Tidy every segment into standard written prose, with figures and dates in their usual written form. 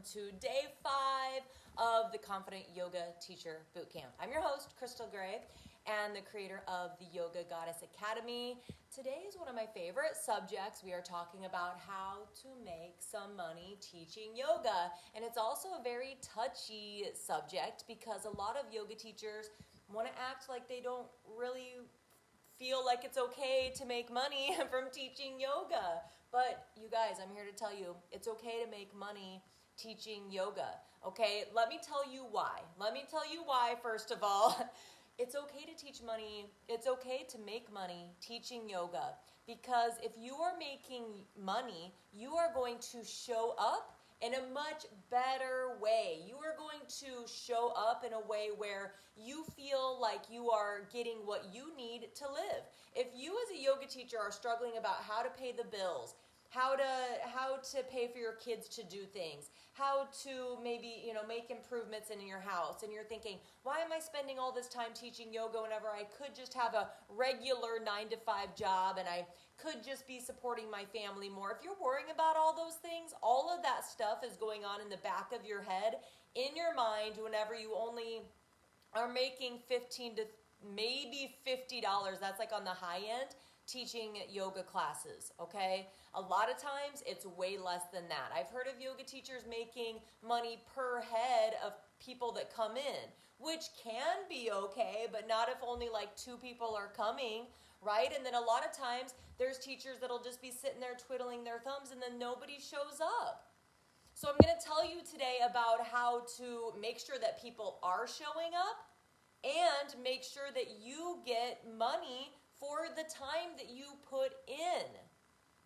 to day 5 of the Confident Yoga Teacher Bootcamp. I'm your host, Crystal Gray, and the creator of the Yoga Goddess Academy. Today is one of my favorite subjects. We are talking about how to make some money teaching yoga, and it's also a very touchy subject because a lot of yoga teachers want to act like they don't really feel like it's okay to make money from teaching yoga. But you guys, I'm here to tell you, it's okay to make money teaching yoga, okay? Let me tell you why. First of all. It's okay to teach money. It's okay to make money teaching yoga, because if you are making money, you are going to show up in a much better way. You are going to show up in a way where you feel like you are getting what you need to live. If you as a yoga teacher are struggling about how to pay the bills, how to pay for your kids to do things, how to maybe, make improvements in your house, and you're thinking, why am I spending all this time teaching yoga whenever I could just have a regular 9-to-5 job and I could just be supporting my family more? If you're worrying about all those things, all of that stuff is going on in the back of your head, in your mind, whenever you only are making $15 to maybe $50. That's like on the high end, teaching yoga classes, okay? A lot of times it's way less than that. I've heard of yoga teachers making money per head of people that come in, which can be okay, but not if only like 2 people are coming, right? And then a lot of times there's teachers that'll just be sitting there twiddling their thumbs and then nobody shows up. So I'm going to tell you today about how to make sure that people are showing up and make sure that you get money for the time that you put in,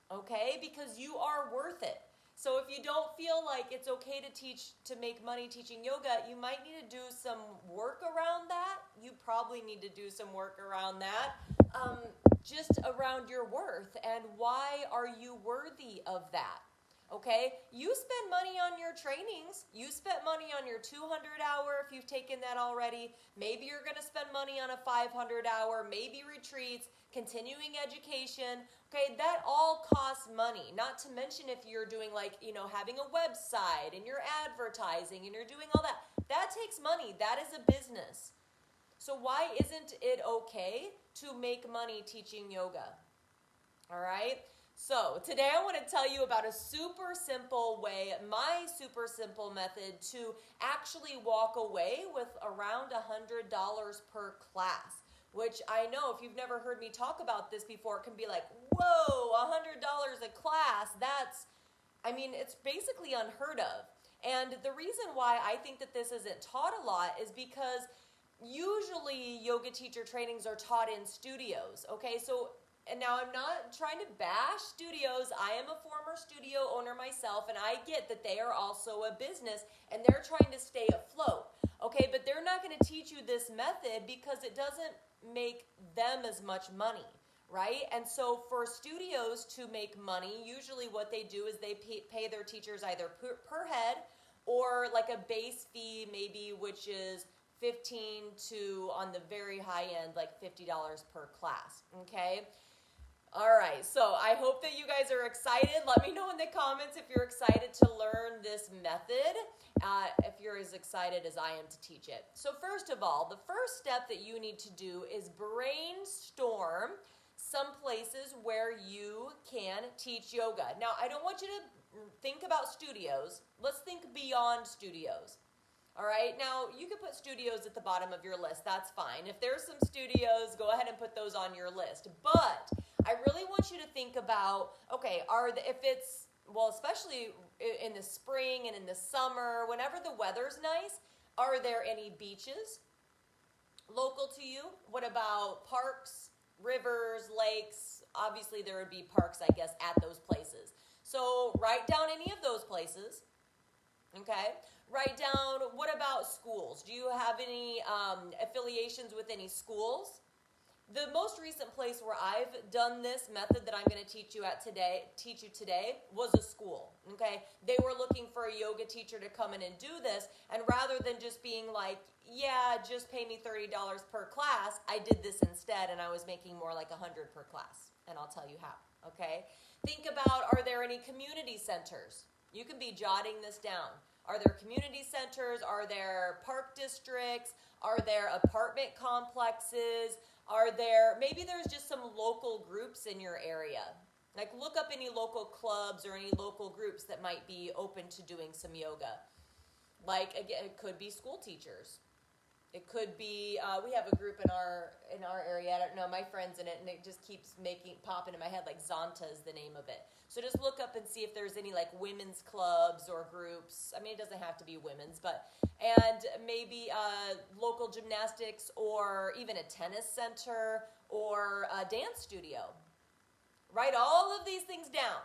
okay? Because you are worth it. So if you don't feel like it's okay to make money teaching yoga, you might need to do some work around that. You probably need to do some work around that, just around your worth and why are you worthy of that. Okay, you spend money on your trainings. You spent money on your 200 hour if you've taken that already. Maybe you're going to spend money on a 500 hour, maybe retreats, continuing education. Okay, that all costs money. Not to mention if you're doing having a website and you're advertising and you're doing all that. That takes money. That is a business. So why isn't it okay to make money teaching yoga? All right. So today I want to tell you about a super simple way, my super simple method to actually walk away with around $100 per class, which I know if you've never heard me talk about this before, it can be like, whoa, $100 a class. It's basically unheard of. And the reason why I think that this isn't taught a lot is because usually yoga teacher trainings are taught in studios. Okay, and now I'm not trying to bash studios. I am a former studio owner myself, and I get that they are also a business, and they're trying to stay afloat. Okay, but they're not going to teach you this method because it doesn't make them as much money, right? And so for studios to make money, usually what they do is they pay their teachers either per head or like a base fee maybe, which is $15 to, on the very high end, like $50 per class, okay? All right, so I hope that you guys are excited. Let me know in the comments if you're excited to learn this method, if you're as excited as I am to teach it. So first of all, the first step that you need to do is brainstorm some places where you can teach yoga. Now, I don't want you to think about studios. Let's think beyond studios. All right, now you can put studios at the bottom of your list. That's fine. If there's some studios, go ahead and put those on your list. But I really want you to think about, okay, especially in the spring and in the summer, whenever the weather's nice, are there any beaches local to you? What about parks, rivers, lakes? Obviously, there would be parks, I guess, at those places. So write down any of those places, okay? Write down, what about schools? Do you have any affiliations with any schools? The most recent place where I've done this method that I'm going to teach you today was a school, okay? They were looking for a yoga teacher to come in and do this, and rather than just being like, yeah, just pay me $30 per class, I did this instead, and I was making more like $100 per class, and I'll tell you how, okay? Think about, are there any community centers? You can be jotting this down. Are there community centers? Are there park districts? Are there apartment complexes? Maybe there's just some local groups in your area. Like look up any local clubs or any local groups that might be open to doing some yoga. Like again, it could be school teachers. It could be, we have a group in our area, I don't know, my friend's in it, and it just keeps popping in my head, like Zonta is the name of it. So just look up and see if there's any like women's clubs or groups. I mean, it doesn't have to be women's, and maybe local gymnastics or even a tennis center or a dance studio. Write all of these things down.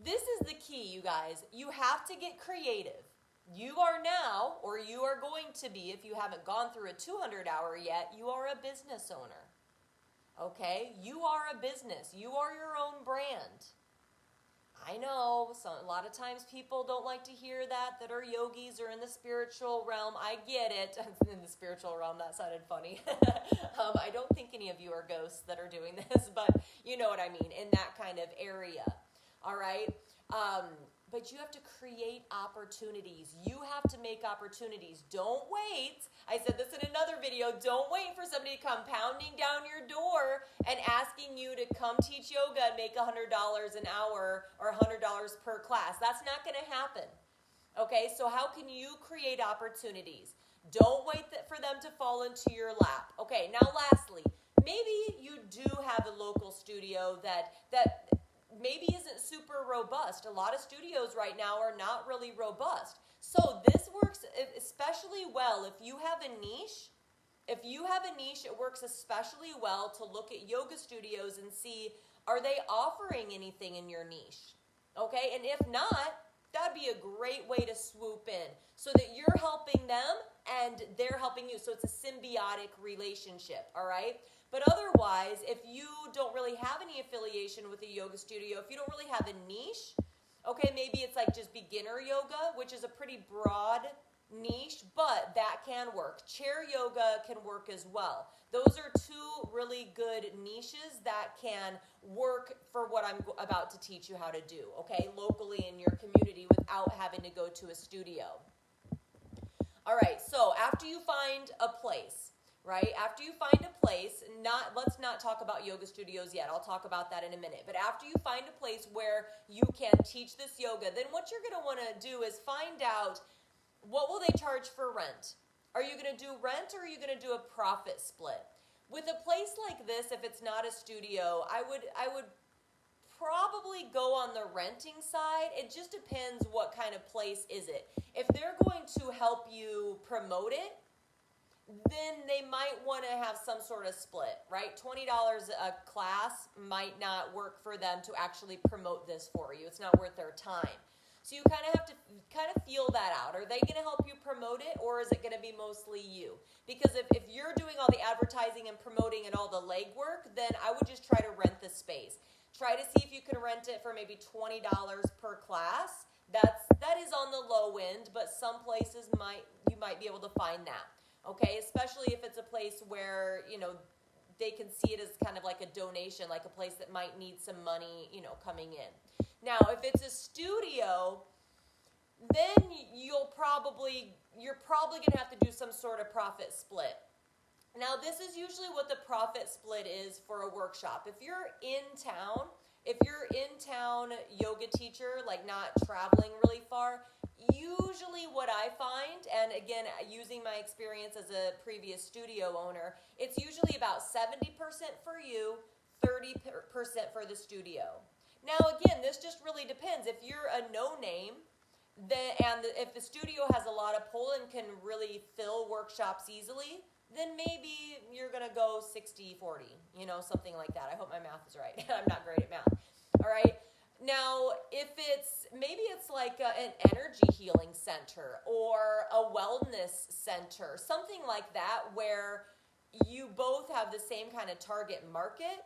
This is the key, you guys. You have to get creative. You are now, or you are going to be, if you haven't gone through a 200-hour yet, you are a business owner. Okay? You are a business. You are your own brand. I know, a lot of times people don't like to hear that are yogis or in the spiritual realm. I get it. In the spiritual realm, that sounded funny. I don't think any of you are ghosts that are doing this, but you know what I mean, in that kind of area. All right? But you have to create opportunities. You have to make opportunities. Don't wait. I said this in another video. Don't wait for somebody to come pounding down your door and asking you to come teach yoga and make $100 an hour or $100 per class. That's not going to happen. Okay, so how can you create opportunities? Don't wait for them to fall into your lap. Okay, now lastly, maybe you do have a local studio that maybe isn't super robust. A lot of studios right now are not really robust. So this works especially well if you have a niche. If you have a niche, it works especially well to look at yoga studios and see, are they offering anything in your niche? Okay, and if not, that'd be a great way to swoop in so that you're helping them and they're helping you. So it's a symbiotic relationship, all right? But otherwise, if you don't really have any affiliation with a yoga studio, if you don't really have a niche, okay, maybe it's like just beginner yoga, which is a pretty broad niche, but that can work. Chair yoga can work as well. Those are two really good niches that can work for what I'm about to teach you how to do, okay, locally in your community without having to go to a studio. All right, so after you find a place, right? After you find a place, let's not talk about yoga studios yet. I'll talk about that in a minute. But after you find a place where you can teach this yoga, then what you're going to want to do is find out, what will they charge for rent? Are you going to do rent or are you going to do a profit split? With a place like this, if it's not a studio, I would probably go on the renting side. It just depends what kind of place is it. If they're going to help you promote it, then they might want to have some sort of split, right? $20 a class might not work for them to actually promote this for you. It's not worth their time. So you kind of have to feel that out. Are they going to help you promote it, or is it going to be mostly you? Because if you're doing all the advertising and promoting and all the legwork, then I would just try to rent the space. Try to see if you can rent it for maybe $20 per class. That is on the low end, but some places you might be able to find that. Okay, especially if it's a place where, they can see it as kind of like a donation, like a place that might need some money, coming in. Now, if it's a studio, then you're probably going to have to do some sort of profit split. Now, this is usually what the profit split is for a workshop. If you're in town yoga teacher, like not traveling really far, usually what I find, and again, using my experience as a previous studio owner, it's usually about 70% for you, 30% for the studio. Now, again, this just really depends. If you're a no-name, and if the studio has a lot of pull and can really fill workshops easily, then maybe you're going to go 60-40, something like that. I hope my math is right. I'm not great at math. All right. Now, if maybe it's like an energy healing center or a wellness center, something like that, where you both have the same kind of target market,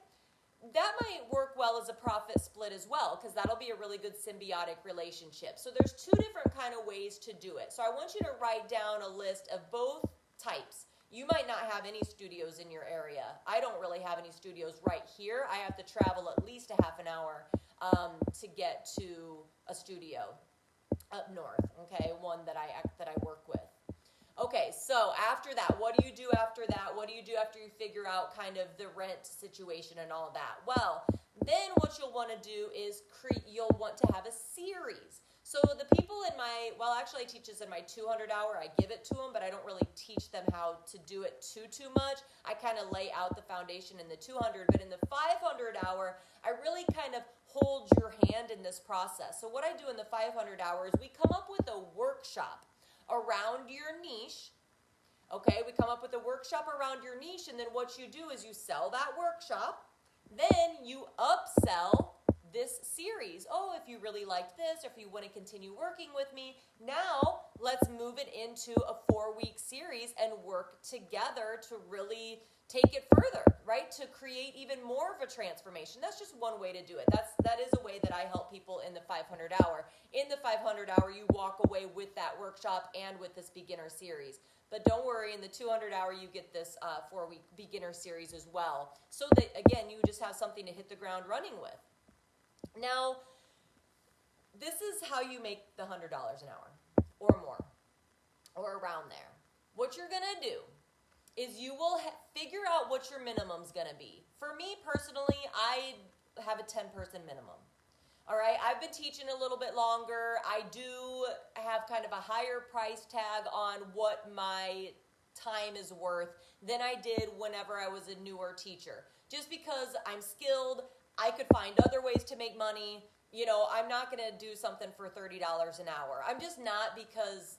that might work well as a profit split as well, because that'll be a really good symbiotic relationship. So there's two different kind of ways to do it. So I want you to write down a list of both types. You might not have any studios in your area. I don't really have any studios right here. I have to travel at least a half an hour to get to a studio. up north, okay, one that I work with. Okay, so after that, what do you do after that? What do you do after you figure out kind of the rent situation and all of that? Well, then what you'll want to do is you'll want to have a series. So the people in actually I teach this in my 200 hour. I give it to them, but I don't really teach them how to do it too much. I kind of lay out the foundation in the 200, but in the 500 hour, I really kind of hold your hand in this process. So what I do in the 500 hours, we come up with a workshop around your niche. Okay, we come up with a workshop around your niche, and then what you do is you sell that workshop, then you upsell this series. Oh, if you really liked this, or if you want to continue working with me, now let's move it into a 4-week series and work together to really take it further, right? To create even more of a transformation. That's just one way to do it. That is a way that I help people in the 500 hour. In the 500 hour, you walk away with that workshop and with this beginner series. But don't worry, in the 200 hour, you get this 4-week beginner series as well. So that, again, you just have something to hit the ground running with. Now, this is how you make the $100 an hour or more or around there. What you're going to do is you will figure out what your minimum's going to be. For me personally, I have a 10-person minimum. All right, I've been teaching a little bit longer. I do have kind of a higher price tag on what my time is worth than I did whenever I was a newer teacher. Just because I'm skilled, I could find other ways to make money. You know, I'm not going to do something for $30 an hour. I'm just not, because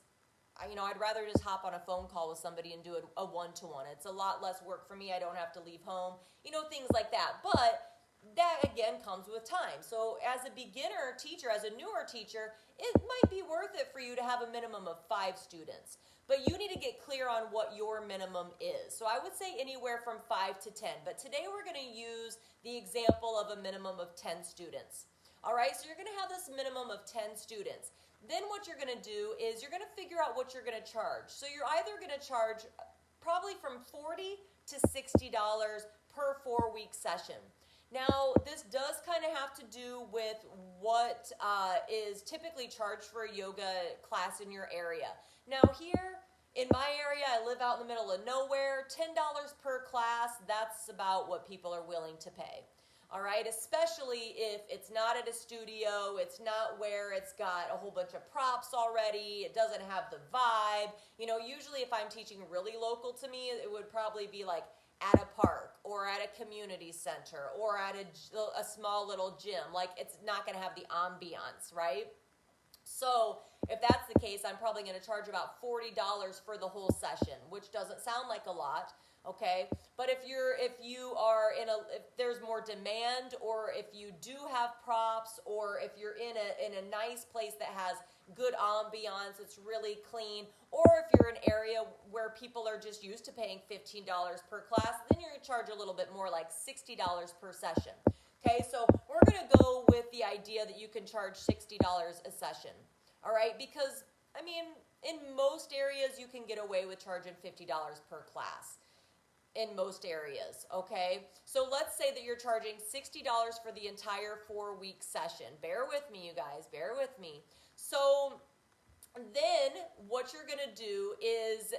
I'd rather just hop on a phone call with somebody and do a one-to-one. It's a lot less work for me. I don't have to leave home, things like that. But that, again, comes with time. So as a beginner teacher, as a newer teacher, it might be worth it for you to have a minimum of 5 students. But you need to get clear on what your minimum is. So I would say anywhere from 5 to 10. But today we're going to use the example of a minimum of 10 students. All right, so you're going to have this minimum of 10 students. Then what you're going to do is you're going to figure out what you're going to charge. So you're either going to charge probably from $40 to $60 per 4-week session. Now, this does kind of have to do with what is typically charged for a yoga class in your area. Now, here in my area, I live out in the middle of nowhere. $10 per class, that's about what people are willing to pay. All right, especially if it's not at a studio, it's not where it's got a whole bunch of props already, it doesn't have the vibe. Usually if I'm teaching really local to me, it would probably be like at a park or at a community center or at a small little gym. Like, it's not going to have the ambiance, right? So if that's the case, I'm probably going to charge about $40 for the whole session, which doesn't sound like a lot. Okay, but if there's more demand, or if you do have props, or if you're in a nice place that has good ambiance, it's really clean, or if you're in an area where people are just used to paying $15 per class, then you're going to charge a little bit more, like $60 per session. Okay, so we're going to go with the idea that you can charge $60 a session. All right, because in most areas you can get away with charging $50 per class. In most areas, okay? So let's say that you're charging $60 for the entire 4-week session. Bear with me, you guys, bear with me. So then what you're gonna do is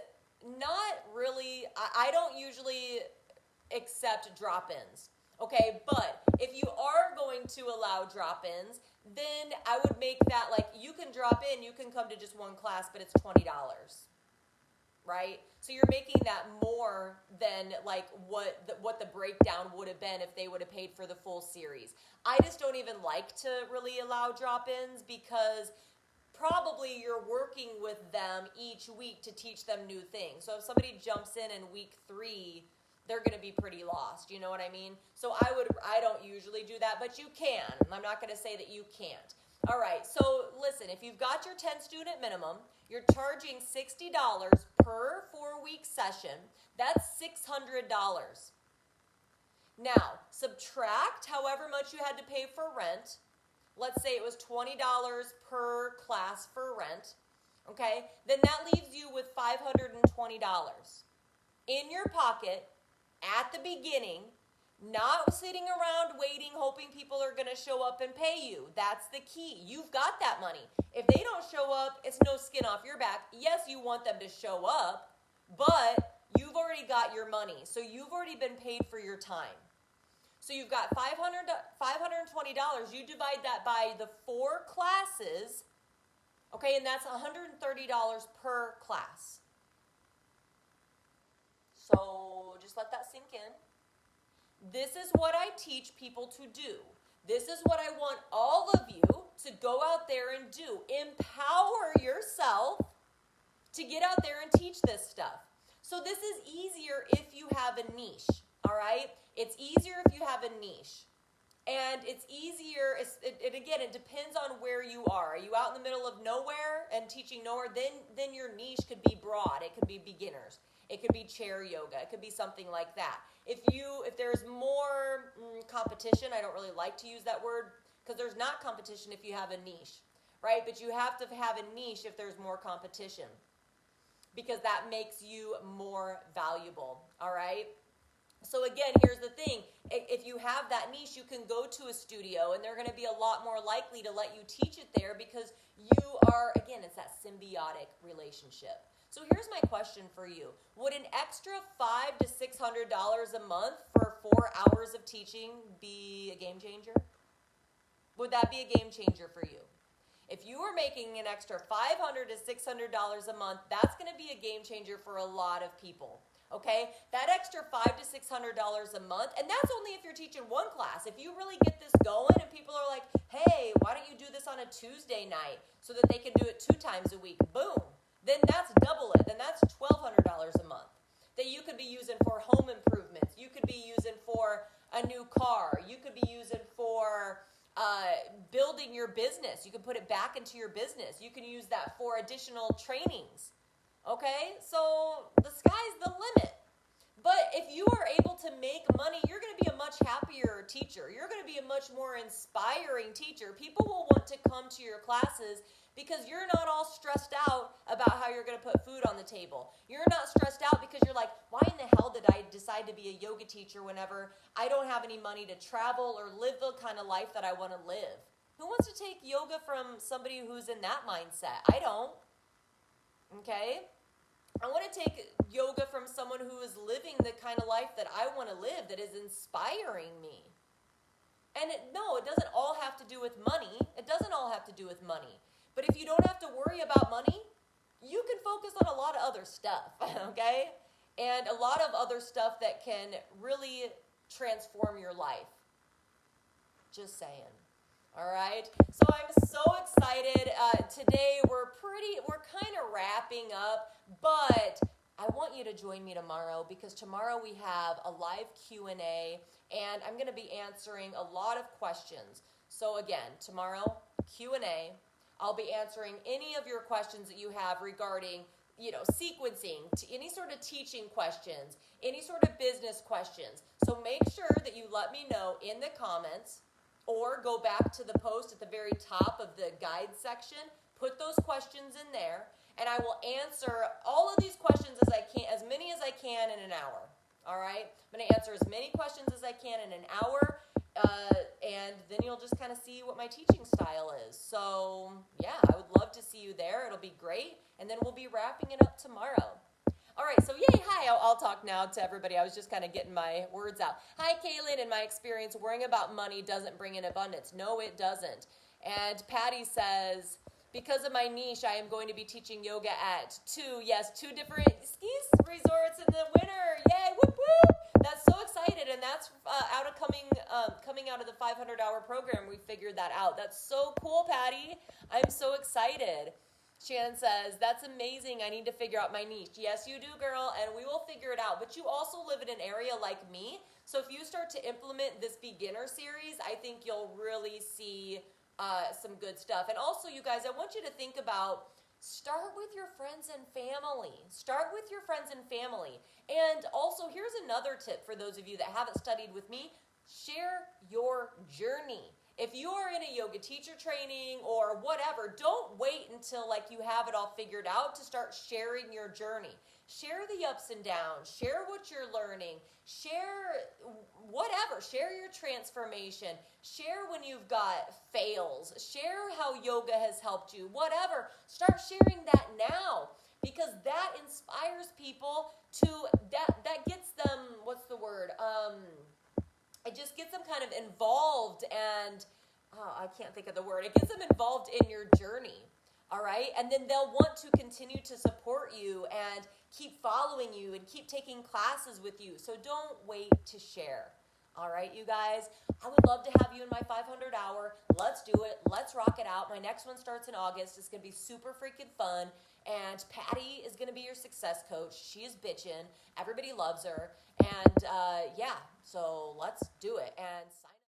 not really, I don't usually accept drop-ins, okay? But if you are going to allow drop-ins, then I would make that like, you can drop in, you can come to just one class, but it's $20. Right? So you're making that more than like what the breakdown would have been if they would have paid for the full series. I just don't even like to really allow drop-ins, because probably you're working with them each week to teach them new things. So if somebody jumps in week 3, they're going to be pretty lost. You know what I mean? So I don't usually do that, but you can. I'm not going to say that you can't. All right, so listen, if you've got your 10 student minimum, you're charging $60 per 4-week session. That's $600. Now, subtract however much you had to pay for rent. Let's say it was $20 per class for rent. Okay, then that leaves you with $520 in your pocket at the beginning. Not sitting around waiting, hoping people are going to show up and pay you. That's the key. You've got that money. If they don't show up, it's no skin off your back. Yes, you want them to show up, but you've already got your money. So you've already been paid for your time. So you've got $520. You divide that by the 4 classes, okay, and that's $130 per class. So just let that sink in. This is what I teach people to do. This is what I want all of you to go out there and do. Empower yourself to get out there and teach this stuff. So this is easier if you have a niche, all right? It's easier if you have a niche. And it's easier, again, it depends on where you are. Are you out in the middle of nowhere and teaching nowhere? Then your niche could be broad. It could be beginners. It could be chair yoga. It could be something like that. If there's more competition, I don't really like to use that word because there's not competition if you have a niche, right? But you have to have a niche if there's more competition because that makes you more valuable, all right? So again, here's the thing. If you have that niche, you can go to a studio and they're going to be a lot more likely to let you teach it there because you are, again, it's that symbiotic relationship. So here's my question for you. Would an extra $500 to $600 a month for 4 hours of teaching be a game changer? Would that be a game changer for you? If you were making an extra $500 to $600 a month, that's going to be a game changer for a lot of people. Okay, that extra $500 to $600 a month, and that's only if you're teaching one class. If you really get this going and people are like, hey, why don't you do this on a Tuesday night so that they can do it 2 times a week? Boom. Then that's double it. Then that's $1,200 a month that you could be using for home improvements. You could be using for a new car. You could be using for building your business. You can put it back into your business. You can use that for additional trainings. Okay, so the sky's the limit. But if you are able to make money, you're going to be a much happier teacher. You're going to be a much more inspiring teacher. People will want to come to your classes because you're not all stressed out about how you're going to put food on the table. You're not stressed out because you're like, why in the hell did I decide to be a yoga teacher whenever I don't have any money to travel or live the kind of life that I want to live? Who wants to take yoga from somebody who's in that mindset? I don't. Okay? I want to take yoga from someone who is living the kind of life that I want to live, that is inspiring me. And it doesn't all have to do with money. It doesn't all have to do with money. But if you don't have to worry about money, you can focus on a lot of other stuff, okay? And a lot of other stuff that can really transform your life. Just saying. All right, so I'm so excited. Today we're kind of wrapping up, but I want you to join me tomorrow because tomorrow we have a live Q&A and I'm going to be answering a lot of questions. So again, tomorrow, Q&A. I'll be answering any of your questions that you have regarding, sequencing, any sort of teaching questions, any sort of business questions. So make sure that you let me know in the comments. Or go back to the post at the very top of the guide section, put those questions in there, and I will answer all of these questions as many as I can in an hour. All right? I'm going to answer as many questions as I can in an hour, and then you'll just kind of see what my teaching style is. So, yeah, I would love to see you there. It'll be great, and then we'll be wrapping it up tomorrow. All right, so yay, hi, I'll talk now to everybody. I was just kind of getting my words out. Hi, Kaylin. In my experience, worrying about money doesn't bring in abundance. No, it doesn't. And Patty says, because of my niche, I am going to be teaching yoga at 2 different ski resorts in the winter. Yay, whoop, whoop. That's so excited, and that's coming out of the 500-hour program. We figured that out. That's so cool, Patty. I'm so excited. Shannon says, that's amazing. I need to figure out my niche. Yes, you do, girl, and we will figure it out. But you also live in an area like me. So if you start to implement this beginner series, I think you'll really see some good stuff. And also, you guys, I want you to think about start with your friends and family. Start with your friends and family. And also, here's another tip for those of you that haven't studied with me. Share your journey. if you're in a yoga teacher training or whatever, don't wait until like you have it all figured out to start sharing your journey. Share the ups and downs, share what you're learning, share whatever, share your transformation, share when you've got fails, share how yoga has helped you, whatever. Start sharing that now, because that inspires people to, that gets them, what's the word? It just gets them kind of involved and, I can't think of the word. It gets them involved in your journey, all right? And then they'll want to continue to support you and keep following you and keep taking classes with you. So don't wait to share, all right, you guys? I would love to have you in my 500 hour. Let's do it. Let's rock it out. My next one starts in August. It's going to be super freaking fun. And Patty is going to be your success coach. She is bitchin'. Everybody loves her. And yeah, so let's do it. And